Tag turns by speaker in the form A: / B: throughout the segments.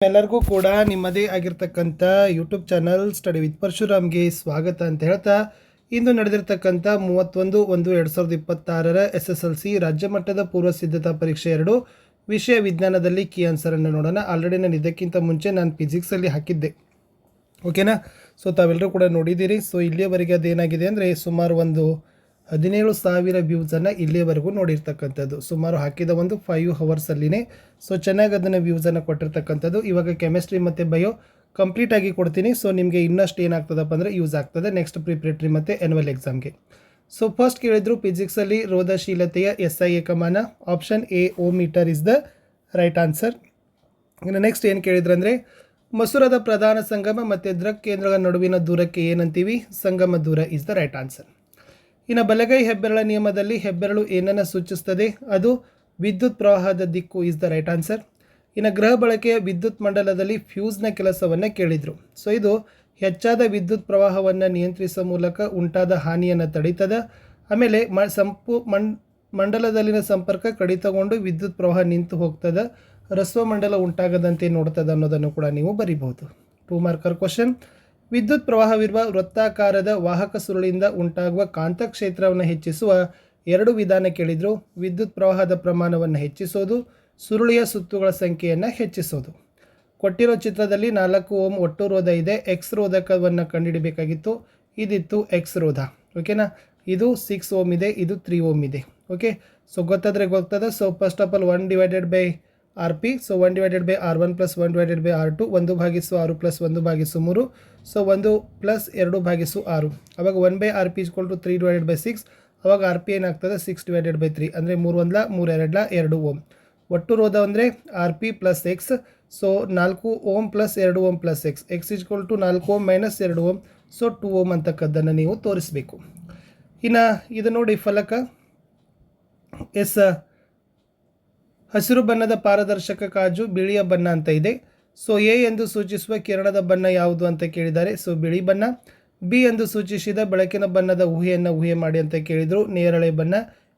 A: ಎಲ್ಲರಿಗೂ ಕೂಡ ನಿಮ್ಮದೇ ಆಗಿರ್ತಕ್ಕಂಥ ಯೂಟ್ಯೂಬ್ ಚಾನಲ್ ಸ್ಟಡಿ ವಿತ್ ಪರಶುರಾಮ್ಗೆ ಸ್ವಾಗತ ಅಂತ ಹೇಳ್ತಾ ಇಂದು ನಡೆದಿರ್ತಕ್ಕಂಥ 31/1/2026 SSLC ರಾಜ್ಯ ಮಟ್ಟದ ಪೂರ್ವ ಸಿದ್ಧತಾ ಪರೀಕ್ಷೆ 2 ವಿಷಯ ವಿಜ್ಞಾನದಲ್ಲಿ ಕೀ ಆನ್ಸರನ್ನು ನೋಡೋಣ. ಆಲ್ರೆಡಿ ನಾನು ಇದಕ್ಕಿಂತ ಮುಂಚೆ ನಾನು ಫಿಸಿಕ್ಸಲ್ಲಿ ಹಾಕಿದ್ದೆ, ಓಕೆನಾ. ಸೊ ತಾವೆಲ್ಲರೂ ಕೂಡ ನೋಡಿದ್ದೀರಿ. ಸೊ ಇಲ್ಲಿಯವರೆಗೆ ಅದೇನಾಗಿದೆ ಅಂದರೆ ಸುಮಾರು ಒಂದು 17,000 ವ್ಯೂಸನ್ನು ಇಲ್ಲಿಯವರೆಗೂ ನೋಡಿರ್ತಕ್ಕಂಥದ್ದು, ಸುಮಾರು ಹಾಕಿದ ಒಂದು 5 ಅವರ್ಸಲ್ಲಿನೇ. ಸೊ ಚೆನ್ನಾಗಿ ಅದನ್ನು ವ್ಯೂಸನ್ನು ಕೊಟ್ಟಿರ್ತಕ್ಕಂಥದ್ದು. ಇವಾಗ ಕೆಮಿಸ್ಟ್ರಿ ಮತ್ತು ಬಯೋ ಕಂಪ್ಲೀಟಾಗಿ ಕೊಡ್ತೀನಿ. ಸೊ ನಿಮಗೆ ಇನ್ನಷ್ಟು ಏನಾಗ್ತದಪ್ಪ ಅಂದರೆ ಯೂಸ್ ಆಗ್ತದೆ ನೆಕ್ಸ್ಟ್ ಪ್ರಿಪ್ರೇಟ್ರಿ ಮತ್ತು ಆ್ಯನ್ಯುವಲ್ ಎಕ್ಸಾಮ್ಗೆ. ಸೊ ಫಸ್ಟ್ ಕೇಳಿದ್ರು ಫಿಸಿಕ್ಸಲ್ಲಿ ರೋಧಶೀಲತೆಯ SI ಏಕಮಾನ. Option A ohmmeter is the right answer. ಇನ್ನು ನೆಕ್ಸ್ಟ್ ಏನು ಕೇಳಿದ್ರು ಅಂದರೆ ಮಸೂರದ ಪ್ರಧಾನ ಸಂಗಮ ಮತ್ತು ದೃಕ್ ಕೇಂದ್ರಗಳ ನಡುವಿನ ದೂರಕ್ಕೆ ಏನಂತೀವಿ? ಸಂಗಮ ದೂರ ಇಸ್ ದ ರೈಟ್ ಆನ್ಸರ್. ಇನ್ನು ಬಲಗೈ ಹೆಬ್ಬೆರಳ ನಿಯಮದಲ್ಲಿ ಹೆಬ್ಬೆರಳು ಏನನ್ನು ಸೂಚಿಸ್ತದೆ? ಅದು ವಿದ್ಯುತ್ ಪ್ರವಾಹದ ದಿಕ್ಕು ಇಸ್ ದ ರೈಟ್ ಆನ್ಸರ್. ಇನ್ನು ಗೃಹ ಬಳಕೆಯ ವಿದ್ಯುತ್ ಮಂಡಲದಲ್ಲಿ ಫ್ಯೂಸ್ನ ಕೆಲಸವನ್ನು ಕೇಳಿದರು. ಸೊ ಇದು ಹೆಚ್ಚಾದ ವಿದ್ಯುತ್ ಪ್ರವಾಹವನ್ನು ನಿಯಂತ್ರಿಸುವ ಮೂಲಕ ಉಂಟಾದ ಹಾನಿಯನ್ನು ತಡೀತದೆ. ಆಮೇಲೆ ಮಂಡಲದಲ್ಲಿನ ಸಂಪರ್ಕ ಕಡಿತಗೊಂಡು ವಿದ್ಯುತ್ ಪ್ರವಾಹ ನಿಂತು ಹೋಗ್ತದೆ, ರಸ್ವ ಮಂಡಲ ಉಂಟಾಗದಂತೆ ನೋಡ್ತದೆ ಅನ್ನೋದನ್ನು ಕೂಡ ನೀವು ಬರಿಬಹುದು. 2 ಮಾರ್ಕರ್ ಕ್ವಶನ್. ವಿದ್ಯುತ್ ಪ್ರವಾಹವಿರುವ ವೃತ್ತಾಕಾರದ ವಾಹಕ ಸುರುಳಿಯಿಂದ ಉಂಟಾಗುವ ಕಾಂತಕ್ಷೇತ್ರವನ್ನು ಹೆಚ್ಚಿಸುವ 2 ವಿಧಾನ ಕೇಳಿದರು. ವಿದ್ಯುತ್ ಪ್ರವಾಹದ ಪ್ರಮಾಣವನ್ನು ಹೆಚ್ಚಿಸೋದು, ಸುರುಳಿಯ ಸುತ್ತುಗಳ ಸಂಖ್ಯೆಯನ್ನು ಹೆಚ್ಚಿಸೋದು. ಕೊಟ್ಟಿರೋ ಚಿತ್ರದಲ್ಲಿ 4 ಓಮ್ ಒಟ್ಟು ರೋಧ ಇದೆ. ಎಕ್ಸ್ ರೋಧಕವನ್ನು ಕಂಡುಹಿಡಬೇಕಾಗಿತ್ತು, ಇದಿತ್ತು ಎಕ್ಸ್ ರೋಧ, ಓಕೆನಾ. ಇದು 6 ಓಮ್ ಇದೆ, ಇದು 3 ಓಮ್ ಇದೆ, ಓಕೆ. ಸೊ ಗೊತ್ತಾದರೆ ಗೊತ್ತದೆ. So first of all 1/RP. So 1/R1 + 1/R2 1/6 + 1/3. So 1 + 2/6 ಅವಾಗ 1/RP = 3/6. ಅವಾಗ RP ಏನಾಗ್ತದೆ? 6/3 ಅಂದರೆ 3 1 3 2 2 ಓಮ್. ಒಟ್ಟು ರೋಧ ಅಂದರೆ RP + X. So 4 ohm + 2 ohm + X. X = 4 ohm - 2 ohm. So 2 ohm ಅಂತಕ್ಕದ್ದನ್ನು ನೀವು ತೋರಿಸಬೇಕು. ಇನ್ನು ಇದು ನೋಡಿ ಫಲಕ ಎಸ್. ಹಸಿರು ಬಣ್ಣದ ಪಾರದರ್ಶಕ ಕಾಜು ಬಿಳಿಯ ಬಣ್ಣ ಅಂತ ಇದೆ. ಸೊ ಎ ಎಂದು ಸೂಚಿಸುವ ಕಿರಣದ ಬಣ್ಣ ಯಾವುದು ಅಂತ ಕೇಳಿದ್ದಾರೆ. ಸೊ ಬಿಳಿ ಬಣ್ಣ. ಬಿ ಎಂದು ಸೂಚಿಸಿದ ಬೆಳಕಿನ ಬಣ್ಣದ ಊಹೆಯನ್ನು ಊಹೆ ಮಾಡಿ ಅಂತ ಕೇಳಿದರು. ನೇರಳೆ ಬಣ್ಣ,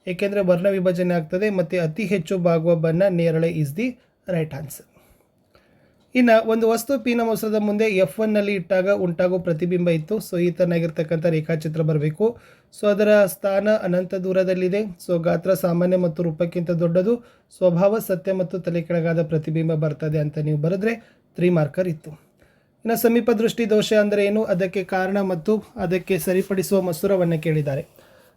A: ಏಕೆಂದರೆ ವರ್ಣ ವಿಭಜನೆ ಆಗ್ತದೆ ಮತ್ತು ಅತಿ ಹೆಚ್ಚು ಬಾಗುವ ಬಣ್ಣ ನೇರಳೆ ಇಸ್ ದಿ ರೈಟ್ ಆನ್ಸರ್. ಇನ್ನು ಒಂದು ವಸ್ತು ಪಿನ ಮೊಸರದ ಮುಂದೆ F1ನಲ್ಲಿ ಇಟ್ಟಾಗ ಉಂಟಾಗೋ ಪ್ರತಿಬಿಂಬ ಇತ್ತು. ಸೊ ಈ ತರನಾಗಿರ್ತಕ್ಕಂಥ ರೇಖಾಚಿತ್ರ ಬರಬೇಕು. ಸೊ ಅದರ ಸ್ಥಾನ ಅನಂತ ದೂರದಲ್ಲಿದೆ. ಸೊ ಗಾತ್ರ ಸಾಮಾನ್ಯ ಮತ್ತು ರೂಪಕ್ಕಿಂತ ದೊಡ್ಡದು. ಸ್ವಭಾವ ಸತ್ಯ ಮತ್ತು ತಲೆ ಕೆಳಗಾದ ಪ್ರತಿಬಿಂಬ ಬರ್ತದೆ ಅಂತ ನೀವು ಬರೆದ್ರೆ 3 ಮಾರ್ಕರ್ ಇತ್ತು. ಇನ್ನು ಸಮೀಪ ದೃಷ್ಟಿ ದೋಷ ಅಂದರೆ ಏನು, ಅದಕ್ಕೆ ಕಾರಣ ಮತ್ತು ಅದಕ್ಕೆ ಸರಿಪಡಿಸುವ ಮಸೂರವನ್ನು ಕೇಳಿದ್ದಾರೆ.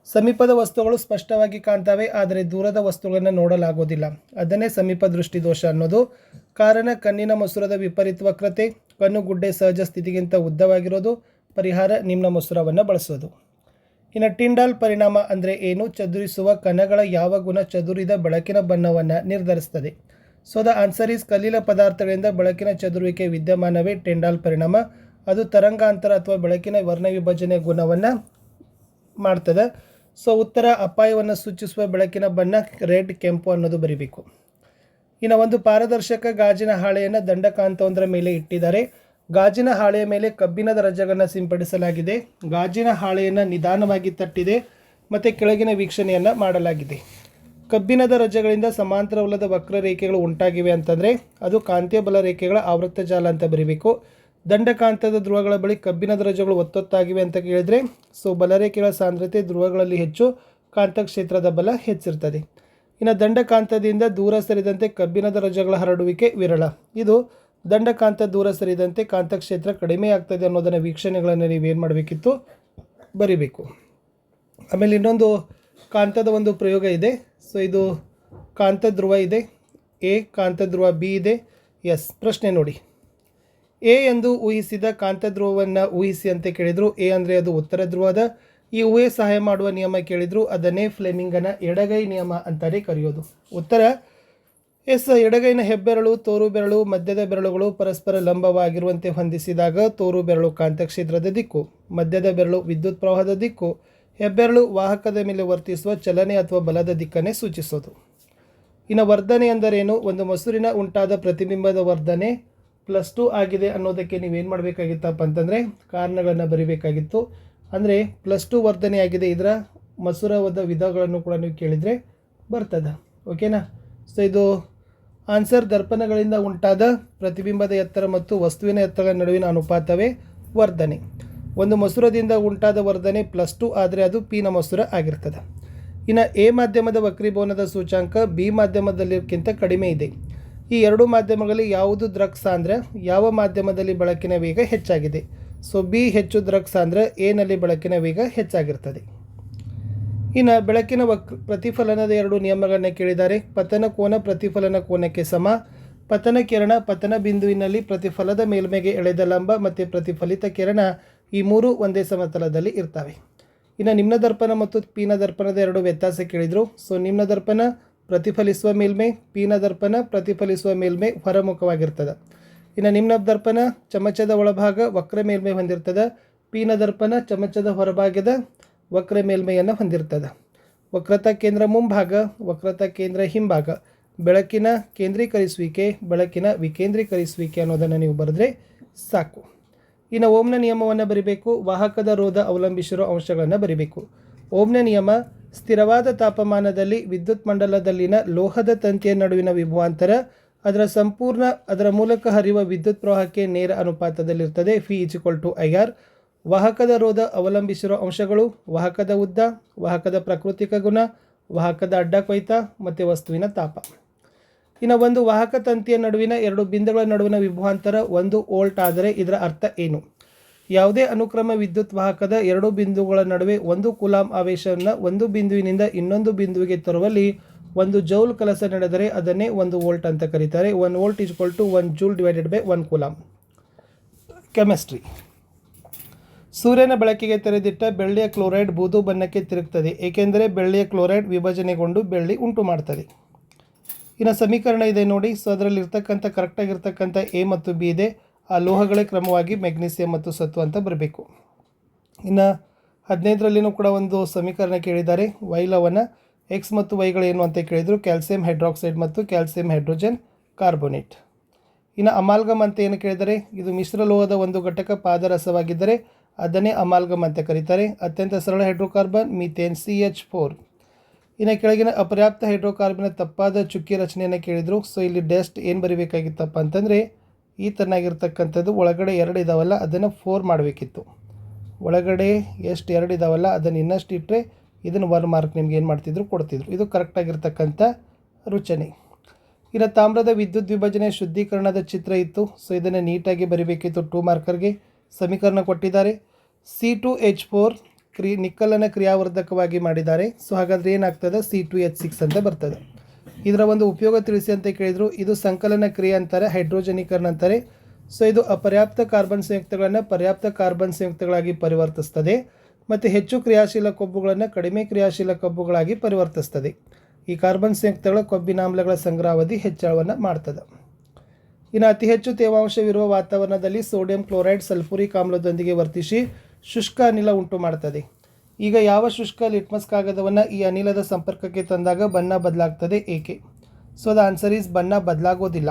A: ಸಮೀಪದ ವಸ್ತುಗಳು ಸ್ಪಷ್ಟವಾಗಿ ಕಾಣ್ತವೆ, ಆದರೆ ದೂರದ ವಸ್ತುಗಳನ್ನು ನೋಡಲಾಗೋದಿಲ್ಲ. ಅದನ್ನೇ ಸಮೀಪ ದೃಷ್ಟಿ ದೋಷ ಅನ್ನೋದು. ಕಾರಣ ಕಣ್ಣಿನ ಮಸೂರದ ವಿಪರೀತ ವಕ್ರತೆ, ಕಣ್ಣು ಗುಡ್ಡೆ ಸಹಜ ಸ್ಥಿತಿಗಿಂತ ಉದ್ದವಾಗಿರೋದು. ಪರಿಹಾರ ನಿಮ್ನ ಮಸೂರವನ್ನು ಬಳಸೋದು. ಇನ್ನು ಟಿಂಡಾಲ್ ಪರಿಣಾಮ ಅಂದರೆ ಏನು? ಚದುರಿಸುವ ಕಣಗಳ ಯಾವ ಗುಣ ಚದುರಿದ ಬೆಳಕಿನ ಬಣ್ಣವನ್ನು ನಿರ್ಧರಿಸ್ತದೆ? ಸೊ ದ ಆನ್ಸರ್ ಈಸ್ ಕಲ್ಲಿಲ ಪದಾರ್ಥಗಳಿಂದ ಬೆಳಕಿನ ಚದುರುವಿಕೆ ವಿದ್ಯಮಾನವೇ ಟಿಂಡಾಲ್ ಪರಿಣಾಮ. ಅದು ತರಂಗಾಂತರ ಅಥವಾ ಬೆಳಕಿನ ವರ್ಣ ವಿಭಜನೆ ಗುಣವನ್ನು ಮಾಡ್ತದೆ. ಸೊ ಉತ್ತರ ಅಪಾಯವನ್ನು ಸೂಚಿಸುವ ಬೆಳಕಿನ ಬಣ್ಣ ರೆಡ್, ಕೆಂಪು ಅನ್ನೋದು ಬರಿಬೇಕು. ಇನ್ನು ಒಂದು ಪಾರದರ್ಶಕ ಗಾಜಿನ ಹಾಳೆಯನ್ನು ದಂಡಕಾಂತವೊಂದರ ಮೇಲೆ ಇಟ್ಟಿದ್ದಾರೆ. ಗಾಜಿನ ಹಾಳೆಯ ಮೇಲೆ ಕಬ್ಬಿಣದ ರಜಗಳನ್ನು ಸಿಂಪಡಿಸಲಾಗಿದೆ. ಗಾಜಿನ ಹಾಳೆಯನ್ನು ನಿಧಾನವಾಗಿ ತಟ್ಟಿದೆ ಮತ್ತು ಕೆಳಗಿನ ವೀಕ್ಷಣೆಯನ್ನು ಮಾಡಲಾಗಿದೆ. ಕಬ್ಬಿಣದ ರಜಗಳಿಂದ ಸಮಾಂತರವಲ್ಲದ ವಕ್ರರೇಖೆಗಳು ಉಂಟಾಗಿವೆ ಅಂತಂದರೆ ಅದು ಕಾಂತೀಯ ಬಲ ರೇಖೆಗಳ ಆವೃತ್ತ ಜಾಲ ಅಂತ ಬರೀಬೇಕು. ದಂಡಕಾಂತದ ಧ್ರುವಗಳ ಬಳಿ ಕಬ್ಬಿಣದ ರಜಗಳು ಒತ್ತೊತ್ತಾಗಿವೆ ಅಂತ ಕೇಳಿದರೆ ಸೊ ಬಲರೇಖೆಗಳ ಸಾಂದ್ರತೆ ಧ್ರುವಗಳಲ್ಲಿ ಹೆಚ್ಚು, ಕಾಂತಕ್ಷೇತ್ರದ ಬಲ ಹೆಚ್ಚಿರ್ತದೆ. ಇನ್ನು ದಂಡಕಾಂತದಿಂದ ದೂರ ಸರಿದಂತೆ ಕಬ್ಬಿಣದ ರಜಗಳ ಹರಡುವಿಕೆ ವಿರಳ. ಇದು ದಂಡಕಾಂತ ದೂರ ಸರಿದಂತೆ ಕಾಂತಕ್ಷೇತ್ರ ಕಡಿಮೆ ಆಗ್ತದೆ ಅನ್ನೋದನ್ನು ವೀಕ್ಷಣೆಗಳನ್ನು ನೀವೇನು ಮಾಡಬೇಕಿತ್ತು? ಬರಿಬೇಕು. ಆಮೇಲೆ ಇನ್ನೊಂದು ಕಾಂತದ ಒಂದು ಪ್ರಯೋಗ ಇದೆ. ಸೊ ಇದು ಕಾಂತ ಧ್ರುವ ಇದೆ ಎ, ಕಾಂತ ಧ್ರುವ ಬಿ ಇದೆ ಎಸ್. ಪ್ರಶ್ನೆ ನೋಡಿ, ಎ ಎಂದು ಊಹಿಸಿದ ಕಾಂತ ಧ್ರುವವನ್ನು ಊಹಿಸಿ ಅಂತ ಕೇಳಿದರು. ಎ ಅಂದರೆ ಅದು ಉತ್ತರ ಧ್ರುವದ. ಈ ಊಹೆ ಸಹಾಯ ಮಾಡುವ ನಿಯಮ ಕೇಳಿದರು. ಅದನ್ನೇ ಫ್ಲೆಮಿಂಗನ ಎಡಗೈ ನಿಯಮ ಅಂತಲೇ ಕರೆಯೋದು. ಉತ್ತರ ಎಸ್. ಎಡಗೈನ ಹೆಬ್ಬೆರಳು, ತೋರು ಬೆರಳು, ಮಧ್ಯದ ಬೆರಳುಗಳು ಪರಸ್ಪರ ಲಂಬವಾಗಿರುವಂತೆ ಹೊಂದಿಸಿದಾಗ ತೋರು ಬೆರಳು ಕಾಂತಕ್ಷೇತ್ರದ ದಿಕ್ಕು, ಮಧ್ಯದ ಬೆರಳು ವಿದ್ಯುತ್ ಪ್ರವಾಹದ ದಿಕ್ಕು, ಹೆಬ್ಬೆರಳು ವಾಹಕದ ಮೇಲೆ ವರ್ತಿಸುವ ಚಲನೆ ಅಥವಾ ಬಲದ ದಿಕ್ಕನ್ನೇ ಸೂಚಿಸೋದು. ಇನ್ನು ವರ್ಧನೆ ಎಂದರೇನು? ಒಂದು ಮಸೂರಿನ ಉಂಟಾದ ಪ್ರತಿಬಿಂಬದ ವರ್ಧನೆ +2 ಆಗಿದೆ ಅನ್ನೋದಕ್ಕೆ ನೀವೇನು ಮಾಡಬೇಕಾಗಿತ್ತಪ್ಪ ಅಂತಂದರೆ ಕಾರಣಗಳನ್ನು ಬರೀಬೇಕಾಗಿತ್ತು. ಅಂದರೆ +2 ವರ್ಧನೆ ಆಗಿದೆ, ಇದರ ಮಸೂರದ ವಿಧಗಳನ್ನು ಕೂಡ ನೀವು ಕೇಳಿದರೆ ಬರ್ತದೆ, ಓಕೆನಾ. ಸೊ ಇದು ಆನ್ಸರ್ ದರ್ಪಣಗಳಿಂದ ಉಂಟಾದ ಪ್ರತಿಬಿಂಬದ ಎತ್ತರ ಮತ್ತು ವಸ್ತುವಿನ ಎತ್ತರಗಳ ನಡುವಿನ ಅನುಪಾತವೇ ವರ್ಧನೆ. ಒಂದು ಮಸೂರದಿಂದ ಉಂಟಾದ ವರ್ಧನೆ +2 ಆದರೆ ಅದು ಪಿನ ಮಸೂರ ಆಗಿರ್ತದೆ. ಇನ್ನು ಎ ಮಾಧ್ಯಮದ ವಕ್ರೀಭವನದ ಸೂಚಾಂಕ ಬಿ ಮಾಧ್ಯಮದಲ್ಲಿಕ್ಕಿಂತ ಕಡಿಮೆ ಇದೆ. ಈ ಎರಡು ಮಾಧ್ಯಮಗಳಲ್ಲಿ ಯಾವುದು ದ್ರಕ್ ಸಾಂದ್ರ, ಯಾವ ಮಾಧ್ಯಮದಲ್ಲಿ ಬೆಳಕಿನ ವೇಗ ಹೆಚ್ಚಾಗಿದೆ? ಸೊ ಬಿ ಹೆಚ್ಚು ದ್ರಕ್ ಸಾಂದ್ರ, ಎನಲ್ಲಿ ಬೆಳಕಿನ ವೇಗ ಹೆಚ್ಚಾಗಿರ್ತದೆ. ಇನ್ನು ಬೆಳಕಿನ ಪ್ರತಿಫಲನದ ಎರಡು ನಿಯಮಗಳನ್ನ ಕೇಳಿದ್ದಾರೆ. ಪತನ ಕೋನ ಪ್ರತಿಫಲನ ಕೋನಕ್ಕೆ ಸಮ. ಪತನ ಕಿರಣ ಪತನ ಬಿಂದುವಿನಲ್ಲಿ ಪ್ರತಿಫಲದ ಮೇಲ್ಮೆಗೆ ಎಳೆದ ಲಂಬ ಮತ್ತು ಪ್ರತಿಫಲಿತ ಕಿರಣ ಈ ಮೂರು ಒಂದೇ ಸಮತಲದಲ್ಲಿ ಇರ್ತವೆ. ಇನ್ನು ನಿಮ್ನ ದರ್ಪಣ ಮತ್ತು ಪೀನ ದರ್ಪಣದ ಎರಡು ವ್ಯತ್ಯಾಸ ಕೇಳಿದರು. ಸೊ ನಿಮ್ನ ದರ್ಪಣ ಪ್ರತಿಫಲಿಸುವ ಮೇಲ್ಮೈ, ಪೀನ ದರ್ಪಣ ಪ್ರತಿಫಲಿಸುವ ಮೇಲ್ಮೈ ಹೊರಮುಖವಾಗಿರ್ತದೆ. ಇನ್ನು ನಿಮ್ನ ದರ್ಪಣ ಚಮಚದ ಒಳಭಾಗ ವಕ್ರ ಮೇಲ್ಮೈ ಹೊಂದಿರ್ತದೆ. ಪೀನ ದರ್ಪಣ ಚಮಚದ ಹೊರಭಾಗದ ವಕ್ರ ಮೇಲ್ಮೈಯನ್ನು ಹೊಂದಿರ್ತದೆ. ವಕ್ರತಾ ಕೇಂದ್ರ ಮುಂಭಾಗ, ವಕ್ರತಾ ಕೇಂದ್ರ ಹಿಂಭಾಗ, ಬೆಳಕಿನ ಕೇಂದ್ರೀಕರಿಸುವಿಕೆ, ಬೆಳಕಿನ ವಿಕೇಂದ್ರೀಕರಿಸುವಿಕೆ ಅನ್ನೋದನ್ನು ನೀವು ಬರೆದ್ರೆ ಸಾಕು. ಇನ್ನು ಓಮ್ನ ನಿಯಮವನ್ನು ಬರಿಬೇಕು. ವಾಹಕದ ರೋಧ ಅವಲಂಬಿಸಿರೋ ಅಂಶಗಳನ್ನು ಬರಿಬೇಕು. ಓಮ್ನ ನಿಯಮ ಸ್ಥಿರವಾದ ತಾಪಮಾನದಲ್ಲಿ ವಿದ್ಯುತ್ ಮಂಡಲದಲ್ಲಿನ ಲೋಹದ ತಂತಿಯ ನಡುವಿನ ವಿಭವಾಂತರ ಅದರ ಮೂಲಕ ಹರಿಯುವ ವಿದ್ಯುತ್ ಪ್ರವಾಹಕ್ಕೆ ನೇರ ಅನುಪಾತದಲ್ಲಿರ್ತದೆ. Ph=IR. ವಾಹಕದ ರೋಧ ಅವಲಂಬಿಸಿರೋ ಅಂಶಗಳು ವಾಹಕದ ಉದ್ದ, ವಾಹಕದ ಪ್ರಾಕೃತಿಕ ಗುಣ, ವಾಹಕದ ಅಡ್ಡ ಕೊಯ್ತ ಮತ್ತು ವಸ್ತುವಿನ ತಾಪ. ಇನ್ನು ಒಂದು ವಾಹಕ ತಂತಿಯ ನಡುವಿನ ಎರಡು ಬಿಂದುಗಳ ನಡುವಿನ ವಿಭವಾಂತರ 1 ವೋಲ್ಟ್ ಆದರೆ ಇದರ ಅರ್ಥ ಏನು? ಯಾವುದೇ ಅನುಕ್ರಮ ವಿದ್ಯುತ್ ವಾಹಕದ ಎರಡು ಬಿಂದುಗಳ ನಡುವೆ 1 ಕೂಲಾಂಬ್ ಆವೇಶವನ್ನು ಒಂದು ಬಿಂದುವಿನಿಂದ ಇನ್ನೊಂದು ಬಿಂದುವಿಗೆ ತರುವಲ್ಲಿ 1 ಜೌಲ್ ಕೆಲಸ ನಡೆದರೆ ಅದನ್ನೇ 1 ವೋಲ್ಟ್ ಅಂತ ಕರೀತಾರೆ. 1 ವೋಲ್ಟ್ = 1 ಜೂಲ್ / 1 ಕೂಲಾಂಬ್. ಕೆಮಿಸ್ಟ್ರಿ. ಸೂರ್ಯನ ಬೆಳಕಿಗೆ ತೆರೆದಿಟ್ಟ ಬೆಳ್ಳಿಯ ಕ್ಲೋರೈಡ್ ಬೂದು ಬಣ್ಣಕ್ಕೆ ತಿರುಗ್ತದೆ, ಏಕೆಂದರೆ ಬೆಳ್ಳಿಯ ಕ್ಲೋರೈಡ್ ವಿಭಜನೆಗೊಂಡು ಬೆಳ್ಳಿ ಉಂಟು ಮಾಡ್ತದೆ. ಇನ್ನು ಸಮೀಕರಣ ಇದೆ ನೋಡಿ. ಸೊ ಅದರಲ್ಲಿ ಇರ್ತಕ್ಕಂಥ ಕರೆಕ್ಟಾಗಿರ್ತಕ್ಕಂಥ ಎ ಮತ್ತು ಬಿ ಇದೆ. ಆ ಲೋಹಗಳೇ ಕ್ರಮವಾಗಿ ಮೆಗ್ನೀಸಿಯಂ ಮತ್ತು ಸತ್ತು ಅಂತ ಬರಬೇಕು. ಇನ್ನು 15ರಲ್ಲಿನೂ ಕೂಡ ಒಂದು ಸಮೀಕರಣ ಕೇಳಿದ್ದಾರೆ. ವೈಲವನ ಎಕ್ಸ್ ಮತ್ತು ವೈಗಳೇನು ಅಂತ ಕೇಳಿದರು. ಕ್ಯಾಲ್ಸಿಯಂ ಹೈಡ್ರಾಕ್ಸೈಡ್ ಮತ್ತು ಕ್ಯಾಲ್ಸಿಯಂ ಹೈಡ್ರೋಜನ್ ಕಾರ್ಬೋನೇಟ್. ಇನ್ನು ಅಮಾಲ್ಗಮ್ ಅಂತ ಏನು ಕೇಳಿದರೆ, ಇದು ಮಿಶ್ರ ಲೋಹದ ಒಂದು ಘಟಕ ಪಾದರಸವಾಗಿದ್ದರೆ ಅದನ್ನೇ ಅಮಾಲ್ಗಮ್ ಅಂತ ಕರೀತಾರೆ. ಅತ್ಯಂತ ಸರಳ ಹೈಡ್ರೋಕಾರ್ಬನ್ ಮೀಥೇನ್ CH4. ಇನ್ನು ಕೆಳಗಿನ ಅಪರ್ಯಾಪ್ತ ಹೈಡ್ರೋಕಾರ್ಬನ್ನ ತಪ್ಪಾದ ಚುಕ್ಕಿ ರಚನೆಯನ್ನು ಕೇಳಿದರು. ಸೊ ಇಲ್ಲಿ ಡಸ್ಟ್ ಏನು ಬರಿಬೇಕಾಗಿತ್ತಪ್ಪ ಅಂತಂದರೆ ಈ ಥರನಾಗಿರ್ತಕ್ಕಂಥದ್ದು ಒಳಗಡೆ 2 ಇದಾವಲ್ಲ ಅದನ್ನು 4 ಮಾಡಬೇಕಿತ್ತು. ಒಳಗಡೆ ಎಷ್ಟು 2 ಇದಾವಲ್ಲ ಅದನ್ನು ಇನ್ನಷ್ಟು ಇಟ್ಟರೆ ಇದನ್ನು 1 ಮಾರ್ಕ್ ನಿಮ್ಗೆ ಏನು ಮಾಡ್ತಿದ್ರು ಕೊಡ್ತಿದ್ರು. ಇದು ಕರೆಕ್ಟಾಗಿರ್ತಕ್ಕಂಥ ರಚನೆ. ಇನ್ನು ತಾಮ್ರದ ವಿದ್ಯುತ್ ವಿಭಜನೆ ಶುದ್ಧೀಕರಣದ ಚಿತ್ರ ಇತ್ತು. ಸೊ ಇದನ್ನು ನೀಟಾಗಿ ಬರಿಬೇಕಿತ್ತು. 2 ಮಾರ್ಕರ್ಗೆ ಸಮೀಕರಣ ಕೊಟ್ಟಿದ್ದಾರೆ. C2H4 ನಿಕ್ಕಲನ್ನು ಕ್ರಿಯಾವರ್ಧಕವಾಗಿ ಮಾಡಿದ್ದಾರೆ. ಸೊ ಹಾಗಾದರೆ ಏನಾಗ್ತದೆ? C2H6 ಅಂತ ಬರ್ತದೆ. ಇದರ ಒಂದು ಉಪಯೋಗ ತಿಳಿಸಿ ಅಂತ ಕೇಳಿದರು. ಇದು ಸಂಕಲನ ಕ್ರಿಯೆ ಅಂತಾರೆ, ಹೈಡ್ರೋಜನೀಕರಣ ಅಂತಾರೆ. ಸೊ ಇದು ಅಪರ್ಯಾಪ್ತ ಕಾರ್ಬನ್ ಸಂಯುಕ್ತಗಳನ್ನು ಪರ್ಯಾಪ್ತ ಕಾರ್ಬನ್ ಸಂಯುಕ್ತಗಳಾಗಿ ಪರಿವರ್ತಿಸ್ತದೆ ಮತ್ತು ಹೆಚ್ಚು ಕ್ರಿಯಾಶೀಲ ಕೊಬ್ಬುಗಳನ್ನು ಕಡಿಮೆ ಕ್ರಿಯಾಶೀಲ ಕೊಬ್ಬುಗಳಾಗಿ ಪರಿವರ್ತಿಸ್ತದೆ. ಈ ಕಾರ್ಬನ್ ಸಂಯುಕ್ತಗಳ ಕೊಬ್ಬಿನಾಮ್ಲಗಳ ಸಂಗ್ರಹಾವಧಿ ಹೆಚ್ಚಳವನ್ನು ಮಾಡ್ತದೆ. ಇನ್ನು ಅತಿ ಹೆಚ್ಚು ತೇವಾಂಶವಿರುವ ವಾತಾವರಣದಲ್ಲಿ ಸೋಡಿಯಂ ಕ್ಲೋರೈಡ್ ಸಲ್ಫೂರಿಕ್ ಆಮ್ಲದೊಂದಿಗೆ ವರ್ತಿಸಿ ಶುಷ್ಕ ಅನಿಲ ಉಂಟು ಮಾಡ್ತದೆ. ಈಗ ಯಾವ ಶುಷ್ಕ ಲಿಟ್ಮಸ್ ಕಾಗದವನ್ನು ಈ ಅನಿಲದ ಸಂಪರ್ಕಕ್ಕೆ ತಂದಾಗ ಬಣ್ಣ ಬದಲಾಗ್ತದೆ, ಏಕೆ? ಸೊ ದ ಆನ್ಸರ್ ಈಸ್ ಬಣ್ಣ ಬದಲಾಗೋದಿಲ್ಲ,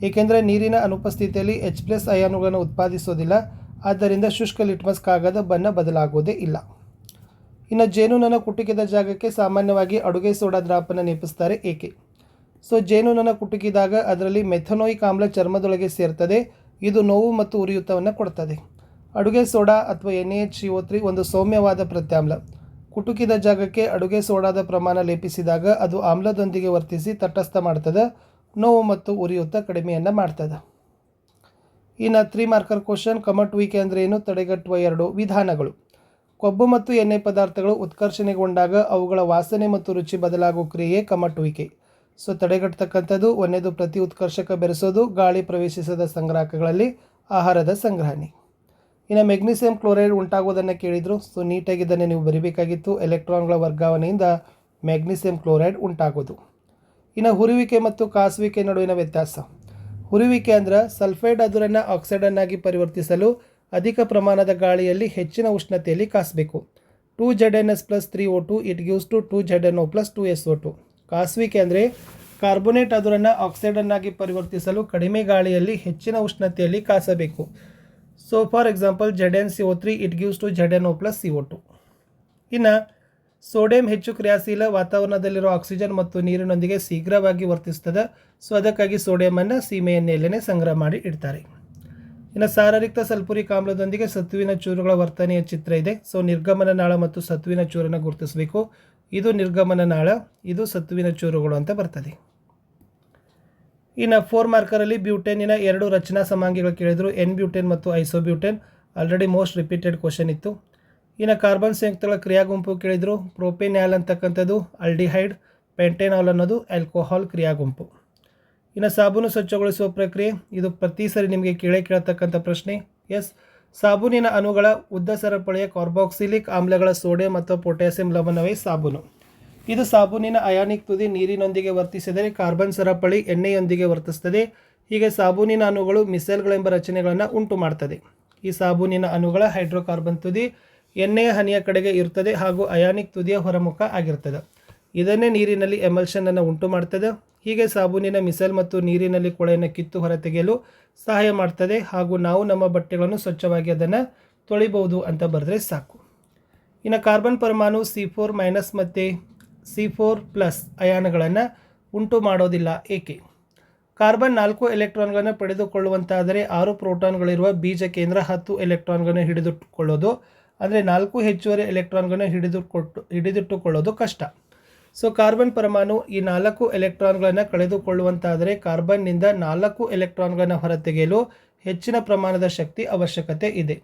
A: ಏಕೆಂದರೆ ನೀರಿನ ಅನುಪಸ್ಥಿತಿಯಲ್ಲಿ H+ ಅಯಾನುಗಳನ್ನು ಉತ್ಪಾದಿಸೋದಿಲ್ಲ. ಆದ್ದರಿಂದ ಶುಷ್ಕ ಲಿಟ್ಮಸ್ ಕಾಗದ ಬಣ್ಣ ಬದಲಾಗೋದೇ ಇಲ್ಲ. ಇನ್ನು ಜೇನುನೊಣ ಕುಟುಕಿದ ಜಾಗಕ್ಕೆ ಸಾಮಾನ್ಯವಾಗಿ ಅಡುಗೆ ಸೋಡಾ ದ್ರಾಪನ ಲೇಪಿಸ್ತಾರೆ, ಏಕೆ? ಸೊ ಜೇನುನೊಣ ಕುಟುಕಿದಾಗ ಅದರಲ್ಲಿ ಮೆಥನೋಯಿಕ್ ಆಮ್ಲ ಚರ್ಮದೊಳಗೆ ಸೇರ್ತದೆ. ಇದು ನೋವು ಮತ್ತು ಉರಿಯೂತವನ್ನು ಕೊಡ್ತದೆ. ಅಡುಗೆ ಸೋಡಾ ಅಥವಾ NaHCO3 ಒಂದು ಸೌಮ್ಯವಾದ ಪ್ರತ್ಯಾಮ್ಲ. ಕುಟುಕಿದ ಜಾಗಕ್ಕೆ ಅಡುಗೆ ಸೋಡಾದ ಪ್ರಮಾಣ ಲೇಪಿಸಿದಾಗ ಅದು ಆಮ್ಲದೊಂದಿಗೆ ವರ್ತಿಸಿ ತಟಸ್ಥ ಮಾಡ್ತದೆ, ನೋವು ಮತ್ತು ಉರಿಯೂತ ಕಡಿಮೆಯನ್ನು ಮಾಡ್ತದೆ. ಇನ್ನು 3 ಮಾರ್ಕರ್ ಕ್ವಶನ್. ಕಮಟುವಿಕೆ ಅಂದರೆ ಏನು? ತಡೆಗಟ್ಟುವ 2 ವಿಧಾನಗಳು. ಕೊಬ್ಬು ಮತ್ತು ಎಣ್ಣೆ ಪದಾರ್ಥಗಳು ಉತ್ಕರ್ಷಣೆಗೊಂಡಾಗ ಅವುಗಳ ವಾಸನೆ ಮತ್ತು ರುಚಿ ಬದಲಾಗುವ ಕ್ರಿಯೆ ಕಮಟುವಿಕೆ. ಸೊ ತಡೆಗಟ್ಟತಕ್ಕಂಥದ್ದು 1ನೇದು ಪ್ರತಿ ಉತ್ಕರ್ಷಕ ಬೆರೆಸೋದು, ಗಾಳಿ ಪ್ರವೇಶಿಸದ ಸಂಗ್ರಾಹಕಗಳಲ್ಲಿ ಆಹಾರದ ಸಂಗ್ರಹಣೆ. ಇನ್ನು ಮೆಗ್ನೀಸಿಯಂ ಕ್ಲೋರೈಡ್ ಉಂಟಾಗುವುದನ್ನು ಕೇಳಿದರು. ಸೊ ನೀಟಾಗಿ ಇದನ್ನು ನೀವು ಬರಿಬೇಕಾಗಿತ್ತು. ಎಲೆಕ್ಟ್ರಾನ್ಗಳ ವರ್ಗಾವಣೆಯಿಂದ ಮೆಗ್ನೀಸಿಯಂ ಕ್ಲೋರೈಡ್ ಉಂಟಾಗೋದು. ಇನ್ನು ಹುರುವಿಕೆ ಮತ್ತು ಕಾಸುವಿಕೆ ನಡುವಿನ ವ್ಯತ್ಯಾಸ. ಹುರುವಿಕೆ ಅಂದ್ರೆ ಸಲ್ಫೈಡ್ ಅದುರನ್ನು ಆಕ್ಸೈಡನ್ನಾಗಿ ಪರಿವರ್ತಿಸಲು ಅಧಿಕ ಪ್ರಮಾಣದ ಗಾಳಿಯಲ್ಲಿ ಹೆಚ್ಚಿನ ಉಷ್ಣತೆಯಲ್ಲಿ ಕಾಸಬೇಕು. 2ZnS + 3O2 it gives to 2ZnO + 2SO2. ಕಾಸುವಿಕೆ ಅಂದರೆ ಕಾರ್ಬೋನೇಟ್ ಅದುರನ್ನು ಆಕ್ಸೈಡನ್ನಾಗಿ ಪರಿವರ್ತಿಸಲು ಕಡಿಮೆ ಗಾಳಿಯಲ್ಲಿ ಹೆಚ್ಚಿನ ಉಷ್ಣತೆಯಲ್ಲಿ ಕಾಸಬೇಕು. So for example ZnCO3 it gives to ZnO + CO2. ಇನ್ನು ಸೋಡಿಯಂ ಹೆಚ್ಚು ಕ್ರಿಯಾಶೀಲ, ವಾತಾವರಣದಲ್ಲಿರೋ ಆಕ್ಸಿಜನ್ ಮತ್ತು ನೀರಿನೊಂದಿಗೆ ಶೀಘ್ರವಾಗಿ ವರ್ತಿಸ್ತದೆ. ಸೊ ಅದಕ್ಕಾಗಿ ಸೋಡಿಯಮನ್ನು ಸೀಮೆಯ ಮೇಲೇ ಸಂಗ್ರಹ ಮಾಡಿ ಇಡ್ತಾರೆ. ಇನ್ನು ಸಾರರಿಕ್ತ ಸಲ್ಫ್ಯೂರಿಕ್ ಆಮ್ಲದೊಂದಿಗೆ ಸತ್ತುವಿನ ಚೂರುಗಳ ವರ್ತನೆಯ ಚಿತ್ರ ಇದೆ. ಸೊ ನಿರ್ಗಮನ ನಾಳ ಮತ್ತು ಸತ್ತುವಿನ ಚೂರನ್ನು ಗುರುತಿಸಬೇಕು. ಇದು ನಿರ್ಗಮನ ನಾಳ, ಇದು ಸತ್ತುವಿನ ಚೂರುಗಳು ಅಂತ ಬರ್ತದೆ. ಇನ್ನು 4 ಮಾರ್ಕರಲ್ಲಿ ಬ್ಯೂಟೇನಿನ 2 ರಚನಾ ಸಮಾಂಗಿಗಳು ಕೇಳಿದರು, ಎನ್ ಬ್ಯೂಟೇನ್ ಮತ್ತು ಐಸೋಬ್ಯೂಟೇನ್. ಆಲ್ರೆಡಿ ಮೋಸ್ಟ್ ರಿಪೀಟೆಡ್ ಕ್ವಶನ್ ಇತ್ತು. ಇನ್ನು ಕಾರ್ಬನ್ ಸಂಯುಕ್ತಗಳ ಕ್ರಿಯಾ ಗುಂಪು ಕೇಳಿದರು, ಪ್ರೋಪೆನ್ಯಾಲ್ ಅಂತಕ್ಕಂಥದ್ದು ಆಲ್ಡಿಹೈಡ್, ಪೆಂಟೆನಾಲ್ ಅನ್ನೋದು ಆಲ್ಕೋಹಾಲ್ ಕ್ರಿಯಾ ಗುಂಪು. ಇನ್ನು ಸಾಬೂನು ಸ್ವಚ್ಛಗೊಳಿಸುವ ಪ್ರಕ್ರಿಯೆ, ಇದು ಪ್ರತಿ ಸರಿ ನಿಮಗೆ ಕೇಳತಕ್ಕಂಥ ಪ್ರಶ್ನೆ. ಎಸ್, ಸಾಬೂನಿನ ಅಣುಗಳ ಉದ್ದ ಸರಪಳಿಯ ಕಾರ್ಬಾಕ್ಸಿಲಿಕ್ ಆಮ್ಲಗಳ ಸೋಡಿಯಂ ಮತ್ತು ಪೊಟ್ಯಾಸಿಯಂ ಲವಣವೇ ಸಾಬೂನು. ಇದು ಸಾಬೂನಿನ ಅಯಾನಿಕ್ ತುದಿ ನೀರಿನೊಂದಿಗೆ ವರ್ತಿಸಿದರೆ ಕಾರ್ಬನ್ ಸರಪಳಿ ಎಣ್ಣೆಯೊಂದಿಗೆ ವರ್ತಿಸುತ್ತದೆ. ಹೀಗೆ ಸಾಬೂನಿನ ಅಣುಗಳು ಮಿಸೆಲ್ಗಳೆಂಬ ರಚನೆಗಳನ್ನು ಉಂಟು ಮಾಡ್ತದೆ. ಈ ಸಾಬೂನಿನ ಅಣುಗಳ ಹೈಡ್ರೋಕಾರ್ಬನ್ ತುದಿ ಎಣ್ಣೆಯ ಹನಿಯ ಕಡೆಗೆ ಇರ್ತದೆ ಹಾಗೂ ಅಯಾನಿಕ್ ತುದಿಯ ಹೊರಮುಖ ಆಗಿರ್ತದೆ. ಇದನ್ನೇ ನೀರಿನಲ್ಲಿ ಎಮಲ್ಷನ್ ಅನ್ನು ಉಂಟು ಮಾಡ್ತದೆ. ಹೀಗೆ ಸಾಬೂನಿನ ಮಿಸೆಲ್ ಮತ್ತು ನೀರಿನಲ್ಲಿ ಕೊಳೆಯನ್ನು ಕಿತ್ತು ಹೊರತೆಗೆಯಲು ಸಹಾಯ ಮಾಡ್ತದೆ ಹಾಗೂ ನಾವು ನಮ್ಮ ಬಟ್ಟೆಗಳನ್ನು ಸ್ವಚ್ಛವಾಗಿ ಅದನ್ನು ತೊಳಿಬಹುದು ಅಂತ ಬರೆದ್ರೆ ಸಾಕು. ಇನ್ನು ಕಾರ್ಬನ್ ಪರಮಾಣು C4- ಮತ್ತು C4+ ಅಯಾನುಗಳನ್ನು ಉಂಟು ಮಾಡೋದಿಲ್ಲ. ಏಕೆ? ಕಾರ್ಬನ್ 4 ಎಲೆಕ್ಟ್ರಾನ್ಗಳನ್ನು ಪಡೆದುಕೊಳ್ಳುವಂತಾದರೆ 6 ಪ್ರೋಟಾನ್ಗಳಿರುವ ಬೀಜ ಕೇಂದ್ರ 10 ಎಲೆಕ್ಟ್ರಾನ್ಗಳನ್ನು ಹಿಡಿದಿಟ್ಟುಕೊಳ್ಳೋದು, ಅಂದರೆ 4 ಹೆಚ್ಚುವರಿ ಎಲೆಕ್ಟ್ರಾನ್ಗಳನ್ನು ಹಿಡಿದಿಟ್ಟುಕೊಳ್ಳೋದು ಕಷ್ಟ. ಸೊ ಕಾರ್ಬನ್ ಪರಮಾಣು ಈ 4 ಎಲೆಕ್ಟ್ರಾನ್ಗಳನ್ನು ಕಳೆದುಕೊಳ್ಳುವಂತಾದರೆ ಕಾರ್ಬನ್ನಿಂದ 4 ಎಲೆಕ್ಟ್ರಾನ್ಗಳನ್ನು ಹೊರತೆಗೆಯಲು ಹೆಚ್ಚಿನ ಪ್ರಮಾಣದ ಶಕ್ತಿ ಅವಶ್ಯಕತೆ ಇದೆ.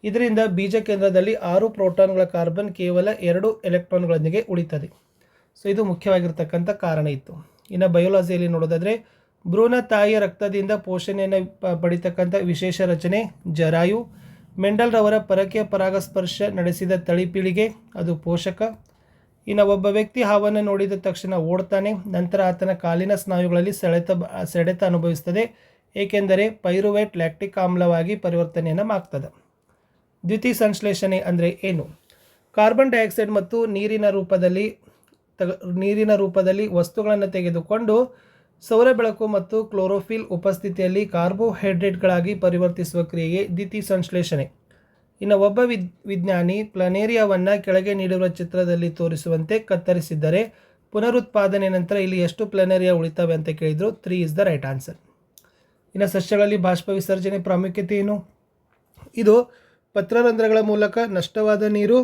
A: ಇದರಿಂದ ಬೀಜ ಕೇಂದ್ರದಲ್ಲಿ 6 ಪ್ರೋಟಾನ್ಗಳ ಕಾರ್ಬನ್ ಕೇವಲ 2 ಎಲೆಕ್ಟ್ರಾನ್ಗಳೊಂದಿಗೆ ಉಳಿತದೆ. ಸೊ ಇದು ಮುಖ್ಯವಾಗಿರ್ತಕ್ಕಂಥ ಕಾರಣ ಇತ್ತು. ಇನ್ನು ಬಯೋಲಾಜಿಯಲ್ಲಿ ನೋಡೋದಾದರೆ ಭ್ರೂಣ ತಾಯಿಯ ರಕ್ತದಿಂದ ಪೋಷಣೆಯನ್ನು ಪಡಿತಕ್ಕಂಥ ವಿಶೇಷ ರಚನೆ ಜರಾಯು. ಮೆಂಡಲ್ ರವರ ಪರಕೀಯ ಪರಾಗಸ್ಪರ್ಶ ನಡೆಸಿದ ತಳಿಪೀಳಿಗೆ, ಅದು ಪೋಷಕ. ಇನ್ನು ಒಬ್ಬ ವ್ಯಕ್ತಿ ಹಾವನ್ನು ನೋಡಿದ ತಕ್ಷಣ ಓಡ್ತಾನೆ, ನಂತರ ಆತನ ಕಾಲಿನ ಸ್ನಾಯುಗಳಲ್ಲಿ ಸೆಳೆತ ಅನುಭವಿಸ್ತದೆ, ಏಕೆಂದರೆ ಪೈರುವೇಟ್ ಲ್ಯಾಕ್ಟಿಕ್ ಆಮ್ಲವಾಗಿ ಪರಿವರ್ತನೆಯನ್ನು ಮಾಡ್ತದೆ. ದ್ಯುತಿ ಸಂಶ್ಲೇಷಣೆ ಅಂದರೆ ಏನು? ಕಾರ್ಬನ್ ಡೈಆಕ್ಸೈಡ್ ಮತ್ತು ನೀರಿನ ರೂಪದಲ್ಲಿ ವಸ್ತುಗಳನ್ನು ತೆಗೆದುಕೊಂಡು ಸೌರ ಬೆಳಕು ಮತ್ತು ಕ್ಲೋರೋಫಿಲ್ ಉಪಸ್ಥಿತಿಯಲ್ಲಿ ಕಾರ್ಬೋಹೈಡ್ರೇಟ್ಗಳಾಗಿ ಪರಿವರ್ತಿಸುವ ಕ್ರಿಯೆಗೆ ದ್ಯುತಿ ಸಂಶ್ಲೇಷಣೆ. ಇನ್ನು ಒಬ್ಬ ವಿಜ್ಞಾನಿ ಪ್ಲನೇರಿಯಾವನ್ನು ಕೆಳಗೆ ನೀಡಿರುವ ಚಿತ್ರದಲ್ಲಿ ತೋರಿಸುವಂತೆ ಕತ್ತರಿಸಿದ್ದರೆ ಪುನರುತ್ಪಾದನೆ ನಂತರ ಇಲ್ಲಿ ಎಷ್ಟು ಪ್ಲನೇರಿಯಾ ಉಳಿತವೆ ಅಂತ ಕೇಳಿದರು. 3 ಇಸ್ ದ ರೈಟ್ ಆನ್ಸರ್. ಇನ್ನು ಸಸ್ಯಗಳಲ್ಲಿ ಬಾಷ್ಪ ವಿಸರ್ಜನೆ ಪ್ರಾಮುಖ್ಯತೆ ಏನು? ಇದು ಪತ್ರರಂಧ್ರಗಳ ಮೂಲಕ ನಷ್ಟವಾದ ನೀರು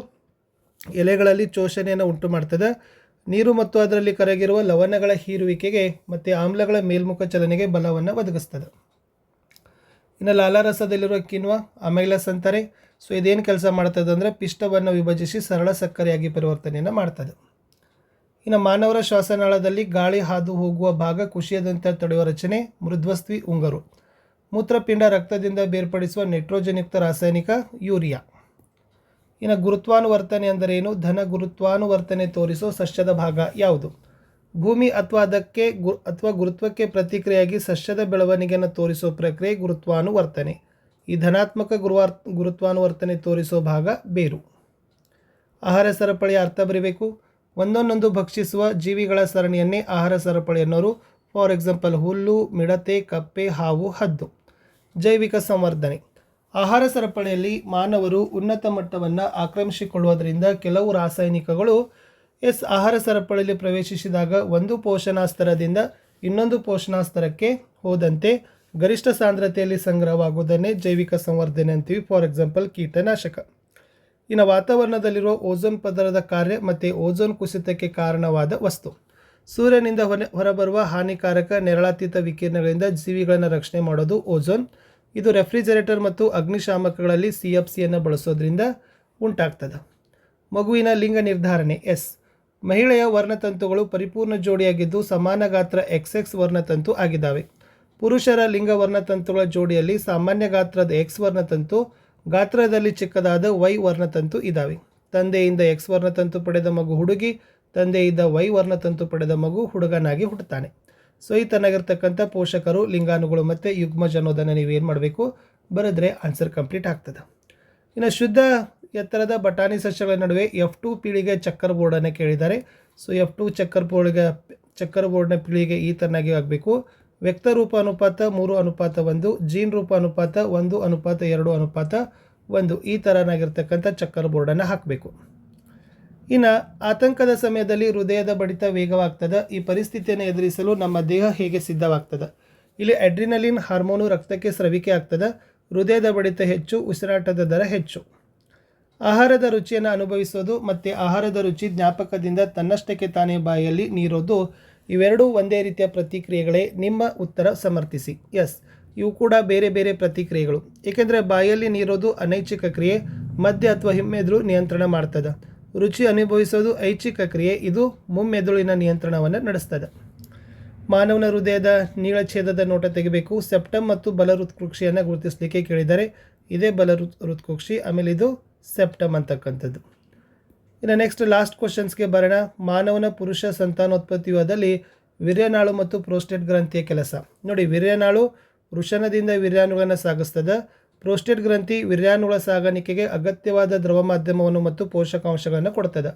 A: ಎಲೆಗಳಲ್ಲಿ ಶೋಷಣೆಯನ್ನು ಉಂಟು ಮಾಡ್ತದೆ. ನೀರು ಮತ್ತು ಅದರಲ್ಲಿ ಕರಗಿರುವ ಲವಣಗಳ ಹೀರುವಿಕೆಗೆ ಮತ್ತು ಆಮ್ಲಗಳ ಮೇಲ್ಮುಖ ಚಲನೆಗೆ ಬಲವನ್ನು ಒದಗಿಸ್ತದೆ. ಇನ್ನು ಲಾಲಾರಸದಲ್ಲಿರುವ ಕಿಣ್ವ ಅಮೈಲಸ್ ಅಂತಾರೆ. ಸೊ ಇದೇನು ಕೆಲಸ ಮಾಡ್ತದೆ ಅಂದರೆ ಪಿಷ್ಟವನ್ನು ವಿಭಜಿಸಿ ಸರಳ ಸಕ್ಕರೆಯಾಗಿ ಪರಿವರ್ತನೆಯನ್ನು ಮಾಡ್ತದೆ. ಇನ್ನು ಮಾನವರ ಶ್ವಾಸನಾಳದಲ್ಲಿ ಗಾಳಿ ಹಾದು ಹೋಗುವ ಭಾಗ ಕುಸಿಯದಂತೆ ತಡೆಯುವ ರಚನೆ ಮೃದ್ವಸ್ಥಿ ಉಂಗುರು. ಮೂತ್ರಪಿಂಡ ರಕ್ತದಿಂದ ಬೇರ್ಪಡಿಸುವ ನೈಟ್ರೋಜನ್ಯುಕ್ತ ರಾಸಾಯನಿಕ ಯೂರಿಯಾ. ಇನ್ನು ಗುರುತ್ವಾನುವರ್ತನೆ ಅಂದರೆ ಏನು? ಧನ ಗುರುತ್ವಾನುವರ್ತನೆ ತೋರಿಸೋ ಸಸ್ಯದ ಭಾಗ ಯಾವುದು? ಭೂಮಿ ಅಥವಾ ಗುರುತ್ವಕ್ಕೆ ಪ್ರತಿಕ್ರಿಯೆಯಾಗಿ ಸಸ್ಯದ ಬೆಳವಣಿಗೆಯನ್ನು ತೋರಿಸೋ ಪ್ರಕ್ರಿಯೆ ಗುರುತ್ವಾನುವರ್ತನೆ. ಈ ಧನಾತ್ಮಕ ಗುರುತ್ವಾನುವರ್ತನೆ ತೋರಿಸೋ ಭಾಗ ಬೇರು. ಆಹಾರ ಸರಪಳಿಯ ಅರ್ಥ ಬರೀಬೇಕು. ಒಂದೊಂದೊಂದು ಭಕ್ಷಿಸುವ ಜೀವಿಗಳ ಸರಣಿಯನ್ನೇ ಆಹಾರ ಸರಪಳಿ ಅನ್ನೋರು. ಫಾರ್ ಎಕ್ಸಾಂಪಲ್ ಹುಲ್ಲು, ಮಿಡತೆ, ಕಪ್ಪೆ, ಹಾವು, ಹದ್ದು. ಜೈವಿಕ ಸಂವರ್ಧನೆ. ಆಹಾರ ಸರಪಳಿಯಲ್ಲಿ ಮಾನವರು ಉನ್ನತ ಮಟ್ಟವನ್ನು ಆಕ್ರಮಿಸಿಕೊಳ್ಳುವುದರಿಂದ ಕೆಲವು ರಾಸಾಯನಿಕಗಳು ಆಹಾರ ಸರಪಳಿಯಲ್ಲಿ ಪ್ರವೇಶಿಸಿದಾಗ ಒಂದು ಪೋಷಣಾ ಸ್ತರದಿಂದ ಇನ್ನೊಂದು ಪೋಷಣಾ ಸ್ತರಕ್ಕೆ ಹೋದಂತೆ ಗರಿಷ್ಠ ಸಾಂದ್ರತೆಯಲ್ಲಿ ಸಂಗ್ರಹವಾಗುವುದನ್ನೇ ಜೈವಿಕ ಸಂವರ್ಧನೆ ಅಂತೀವಿ. ಫಾರ್ ಎಕ್ಸಾಂಪಲ್ ಕೀಟನಾಶಕ. ಇನ್ನು ವಾತಾವರಣದಲ್ಲಿರುವ ಓಝೋನ್ ಪದರದ ಕಾರ್ಯ ಮತ್ತು ಓಝೋನ್ ಕುಸಿತಕ್ಕೆ ಕಾರಣವಾದ ವಸ್ತು. ಸೂರ್ಯನಿಂದ ಹೊರಬರುವ ಹಾನಿಕಾರಕ ನೆರಳಾತೀತ ವಿಕಿರಣಗಳಿಂದ ಜೀವಿಗಳನ್ನು ರಕ್ಷಣೆ ಮಾಡೋದು ಓಝೋನ್. ಇದು ರೆಫ್ರಿಜರೇಟರ್ ಮತ್ತು ಅಗ್ನಿಶಾಮಕಗಳಲ್ಲಿ CFCಯನ್ನು ಬಳಸೋದ್ರಿಂದ ಉಂಟಾಗ್ತದೆ. ಮಗುವಿನ ಲಿಂಗ ನಿರ್ಧಾರಣೆ. ಮಹಿಳೆಯ ವರ್ಣತಂತುಗಳು ಪರಿಪೂರ್ಣ ಜೋಡಿಯಾಗಿದ್ದು ಸಮಾನ ಗಾತ್ರ XX ವರ್ಣತಂತು ಆಗಿದ್ದಾವೆ. ಪುರುಷರ ಲಿಂಗ ವರ್ಣತಂತುಗಳ ಜೋಡಿಯಲ್ಲಿ ಸಾಮಾನ್ಯ ಗಾತ್ರದ X ವರ್ಣತಂತು, ಗಾತ್ರದಲ್ಲಿ ಚಿಕ್ಕದಾದ Y ವರ್ಣತಂತು ಇದ್ದಾವೆ. ತಂದೆಯಿಂದ X ವರ್ಣತಂತು ಪಡೆದ ಮಗು ಹುಡುಗಿ, ತಂದೆಯಿಂದ Y ವರ್ಣತಂತು ಪಡೆದ ಮಗು ಹುಡುಗನಾಗಿ ಹುಟ್ಟುತ್ತಾನೆ. ಸೊ ಈ ತನ್ನಾಗಿರ್ತಕ್ಕಂಥ ಪೋಷಕರು, ಲಿಂಗಾಣುಗಳು ಮತ್ತು ಯುಗ್ಮಜ ಅನ್ನೋದನ್ನು ನೀವೇನು ಮಾಡಬೇಕು, ಬರೆದ್ರೆ ಆನ್ಸರ್ ಕಂಪ್ಲೀಟ್ ಆಗ್ತದೆ. ಇನ್ನು ಶುದ್ಧ ಎತ್ತರದ ಬಟಾಣಿ ಸಸ್ಯಗಳ ನಡುವೆ F2 ಪೀಳಿಗೆ ಚಕ್ಕರ್ ಬೋರ್ಡನ್ನು ಕೇಳಿದ್ದಾರೆ. ಸೊ F2 ಚಕ್ಕರ್ ಬೋರ್ಡ್ನ ಪೀಳಿಗೆ ಈ ತರನಾಗಿ ಆಗಬೇಕು. ವ್ಯಕ್ತರೂಪ ಅನುಪಾತ 3:1, ಜೀನ್ ರೂಪ ಅನುಪಾತ 1:2:1, ಈ ಥರನಾಗಿರ್ತಕ್ಕಂಥ ಚಕ್ಕರ್ ಬೋರ್ಡನ್ನು ಹಾಕಬೇಕು. ಇನ್ನು ಆತಂಕದ ಸಮಯದಲ್ಲಿ ಹೃದಯದ ಬಡಿತ ವೇಗವಾಗ್ತದೆ. ಈ ಪರಿಸ್ಥಿತಿಯನ್ನು ಎದುರಿಸಲು ನಮ್ಮ ದೇಹ ಹೇಗೆ ಸಿದ್ಧವಾಗ್ತದೆ? ಇಲ್ಲಿ ಅಡ್ರಿನಲಿನ್ ಹಾರ್ಮೋನು ರಕ್ತಕ್ಕೆ ಸ್ರವಿಕೆ ಆಗ್ತದೆ. ಹೃದಯದ ಬಡಿತ ಹೆಚ್ಚು, ಉಸಿರಾಟದ ದರ ಹೆಚ್ಚು. ಆಹಾರದ ರುಚಿಯನ್ನು ಅನುಭವಿಸೋದು ಮತ್ತು ಆಹಾರದ ರುಚಿ ಜ್ಞಾಪಕದಿಂದ ತನ್ನಷ್ಟಕ್ಕೆ ತಾನೇ ಬಾಯಲ್ಲಿ ನೀರೋದು, ಇವೆರಡೂ ಒಂದೇ ರೀತಿಯ ಪ್ರತಿಕ್ರಿಯೆಗಳೇ? ನಿಮ್ಮ ಉತ್ತರ ಸಮರ್ಥಿಸಿ. ಎಸ್, ಇವು ಕೂಡ ಬೇರೆ ಬೇರೆ ಪ್ರತಿಕ್ರಿಯೆಗಳು. ಏಕೆಂದರೆ ಬಾಯಲ್ಲಿ ನೀರೋದು ಅನೈಚ್ಛಿಕ ಕ್ರಿಯೆ, ಮದ್ಯ ಅಥವಾ ಹಿಮ್ಮೆದುಳು ನಿಯಂತ್ರಣ ಮಾಡ್ತದೆ. ರುಚಿ ಅನುಭವಿಸೋದು ಐಚ್ಛಿಕ ಕ್ರಿಯೆ, ಇದು ಮುಮ್ಮೆದುಳಿನ ನಿಯಂತ್ರಣವನ್ನು ನಡೆಸ್ತದೆ. ಮಾನವನ ಹೃದಯದ ನೀಳಛೇದದ ನೋಟ ತೆಗಿಬೇಕು. ಸೆಪ್ಟಮ್ ಮತ್ತು ಬಲ ಹೃತ್ಕುಕ್ಷಿಯನ್ನು ಗುರುತಿಸಲಿಕ್ಕೆ ಕೇಳಿದ್ದಾರೆ. ಇದೇ ಬಲ ಹೃತ್ಕುಕ್ಷಿ, ಆಮೇಲೆ ಇದು ಸೆಪ್ಟಮ್ ಅಂತಕ್ಕಂಥದ್ದು. ಇನ್ನು ನೆಕ್ಸ್ಟ್ ಲಾಸ್ಟ್ ಕ್ವಶನ್ಸ್ಗೆ ಬರೋಣ. ಮಾನವನ ಪುರುಷ ಸಂತಾನೋತ್ಪತ್ತಿಯುವುದರಲ್ಲಿ ವೀರ್ಯನಾಳು ಮತ್ತು ಪ್ರೋಸ್ಟೇಟ್ ಗ್ರಂಥಿಯ ಕೆಲಸ. ನೋಡಿ, ವೀರ್ಯನಾಳು ವೃಷಣದಿಂದ ವೀರ್ಯಾಣುಗಳನ್ನು ಸಾಗಿಸ್ತದೆ. ಪ್ರೋಸ್ಟೇಟ್ ಗ್ರಂಥಿ ವೀರ್ಯಾಣುಗಳ ಸಾಗಾಣಿಕೆಗೆ ಅಗತ್ಯವಾದ ದ್ರವ ಮಾಧ್ಯಮವನ್ನು ಮತ್ತು ಪೋಷಕಾಂಶಗಳನ್ನು ಕೊಡ್ತದೆ.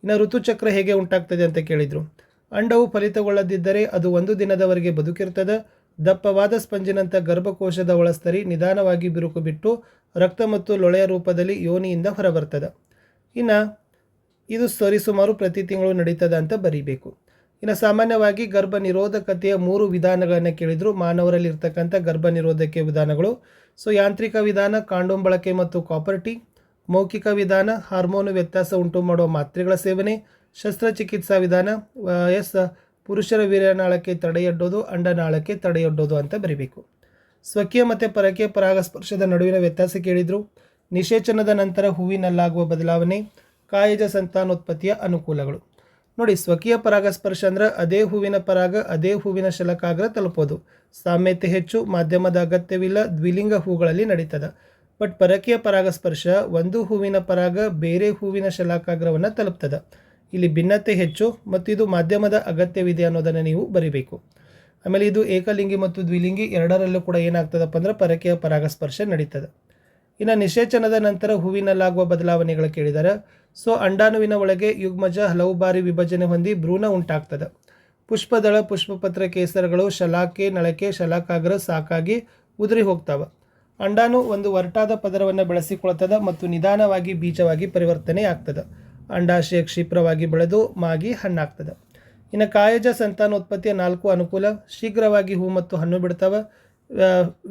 A: ಇನ್ನು ಋತುಚಕ್ರ ಹೇಗೆ ಉಂಟಾಗ್ತದೆ ಅಂತ ಕೇಳಿದರು. ಅಂಡವು ಫಲಿತಗೊಳ್ಳದಿದ್ದರೆ ಅದು 1 ದಿನದವರೆಗೆ ಬದುಕಿರ್ತದೆ. ದಪ್ಪವಾದ ಸ್ಪಂಜಿನಂಥ ಗರ್ಭಕೋಶದ ಒಳಸ್ತರಿ ನಿಧಾನವಾಗಿ ಬಿರುಕು ಬಿಟ್ಟು ರಕ್ತ ಮತ್ತು ಲೊಳೆಯ ರೂಪದಲ್ಲಿ ಯೋನಿಯಿಂದ ಹೊರಬರ್ತದೆ. ಇನ್ನು ಇದು ಸರಿಸುಮಾರು ಪ್ರತಿ ತಿಂಗಳು ನಡೀತದೆ ಅಂತ ಬರೀಬೇಕು. ಇನ್ನು ಸಾಮಾನ್ಯವಾಗಿ ಗರ್ಭ ನಿರೋಧಕತೆಯ 3 ವಿಧಾನಗಳನ್ನು ಕೇಳಿದರು. ಮಾನವರಲ್ಲಿ ಇರ್ತಕ್ಕಂಥ ಗರ್ಭ ನಿರೋಧಕ ವಿಧಾನಗಳು. ಯಾಂತ್ರಿಕ ವಿಧಾನ, ಕಾಂಡೋಮ್ ಬಳಕೆ ಮತ್ತು ಕಾಪರ್ ಟೀ. ಮೌಖಿಕ ವಿಧಾನ, ಹಾರ್ಮೋನು ವ್ಯತ್ಯಾಸ ಉಂಟು ಮಾಡುವ ಮಾತ್ರೆಗಳ ಸೇವನೆ. ಶಸ್ತ್ರಚಿಕಿತ್ಸಾ ವಿಧಾನ, ಪುರುಷರ ವೀರ್ಯನಾಳಕ್ಕೆ ತಡೆಯೊಡ್ಡೋದು, ಅಂಡನಾಳಕ್ಕೆ ತಡೆಯೊಡ್ಡೋದು ಅಂತ ಬರೀಬೇಕು. ಸ್ವಕೀಯ ಮತ್ತು ಪರಕೀಯ ಪರಾಗಸ್ಪರ್ಶದ ನಡುವಿನ ವ್ಯತ್ಯಾಸ ಕೇಳಿದರು. ನಿಷೇಚನದ ನಂತರ ಹೂವಿನಲ್ಲಾಗುವ ಬದಲಾವಣೆ. ಕಾಯಜ ಸಂತಾನೋತ್ಪತ್ತಿಯ ಅನುಕೂಲಗಳು. ನೋಡಿ, ಸ್ವಕೀಯ ಪರಾಗಸ್ಪರ್ಶ ಅಂದರೆ ಅದೇ ಹೂವಿನ ಪರಾಗ ಅದೇ ಹೂವಿನ ಶಲಕಾಗ್ರ ತಲುಪೋದು. ಸಾಮ್ಯತೆ ಹೆಚ್ಚು, ಮಾಧ್ಯಮದ ಅಗತ್ಯವಿಲ್ಲ, ದ್ವಿಲಿಂಗ ಹೂಗಳಲ್ಲಿ ನಡೀತದೆ. ಬಟ್ ಪರಕೀಯ ಪರಾಗಸ್ಪರ್ಶ ಒಂದು ಹೂವಿನ ಪರಾಗ ಬೇರೆ ಹೂವಿನ ಶಲಾಕಾಗ್ರವನ್ನು ತಲುಪ್ತದೆ. ಇಲ್ಲಿ ಭಿನ್ನತೆ ಹೆಚ್ಚು ಮತ್ತು ಇದು ಮಾಧ್ಯಮದ ಅಗತ್ಯವಿದೆ ಅನ್ನೋದನ್ನು ನೀವು ಬರಿಬೇಕು. ಆಮೇಲೆ ಇದು ಏಕಲಿಂಗಿ ಮತ್ತು ದ್ವಿಲಿಂಗಿ ಎರಡರಲ್ಲೂ ಕೂಡ ಏನಾಗ್ತದಪ್ಪ ಅಂದ್ರೆ ಪರಕೀಯ ಪರಾಗಸ್ಪರ್ಶ ನಡೀತದೆ. ಇನ್ನು ನಿಷೇಚನದ ನಂತರ ಹೂವಿನಲ್ಲಾಗುವ ಬದಲಾವಣೆಗಳು ಕೇಳಿದ್ದಾರೆ. ಅಂಡಾಣುವಿನ ಒಳಗೆ ಯುಗ್ಮಜ ಹಲವು ಬಾರಿ ವಿಭಜನೆ ಹೊಂದಿ ಭ್ರೂಣ ಉಂಟಾಗ್ತದೆ. ಪುಷ್ಪದಳ, ಪುಷ್ಪಪತ್ರ, ಕೇಸರಗಳು, ಶಲಾಕೆ, ನಳಕೆ, ಶಲಾಕಾಗ್ರ ಸಾಕಾಗಿ ಉದುರಿ ಹೋಗ್ತಾವೆ. ಅಂಡಾಣು ಒಂದು ಒರಟಾದ ಪದರವನ್ನು ಬೆಳೆಸಿಕೊಳ್ತದೆ ಮತ್ತು ನಿಧಾನವಾಗಿ ಬೀಜವಾಗಿ ಪರಿವರ್ತನೆ ಆಗ್ತದೆ. ಅಂಡಾಶಯ ಕ್ಷಿಪ್ರವಾಗಿ ಬೆಳೆದು ಮಾಗಿ ಹಣ್ಣಾಗ್ತದೆ. ಇನ್ನು ಕಾಯಜ ಸಂತಾನೋತ್ಪತ್ತಿಯ 4 ಅನುಕೂಲ. ಶೀಘ್ರವಾಗಿ ಹೂ ಮತ್ತು ಹಣ್ಣು ಬಿಡ್ತವೆ.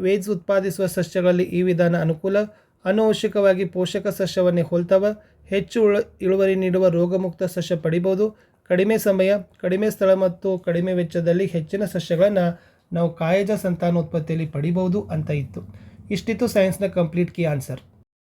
A: ವೇಜ್ ಉತ್ಪಾದಿಸುವ ಸಸ್ಯಗಳಲ್ಲಿ ಈ ವಿಧಾನ ಅನುಕೂಲ. ಆನುವಂಶಿಕವಾಗಿ ಪೋಷಕ ಸಸ್ಯವನ್ನೇ ಹೋಲ್ತವೆ. ಹೆಚ್ಚು ಇಳುವರಿ ನೀಡುವ ರೋಗಮುಕ್ತ ಸಸ್ಯ ಪಡಿಬೋದು. ಕಡಿಮೆ ಸಮಯ, ಕಡಿಮೆ ಸ್ಥಳ ಮತ್ತು ಕಡಿಮೆ ವೆಚ್ಚದಲ್ಲಿ ಹೆಚ್ಚಿನ ಸಸ್ಯಗಳನ್ನು ನಾವು ಕಾಯಜ ಸಂತಾನೋತ್ಪತ್ತಿಯಲ್ಲಿ ಪಡಿಬೋದು ಅಂತ ಇತ್ತು. ಇಷ್ಟಿತ್ತು ಸೈನ್ಸ್ನ ಕಂಪ್ಲೀಟ್ ಕೀ ಆನ್ಸರ್.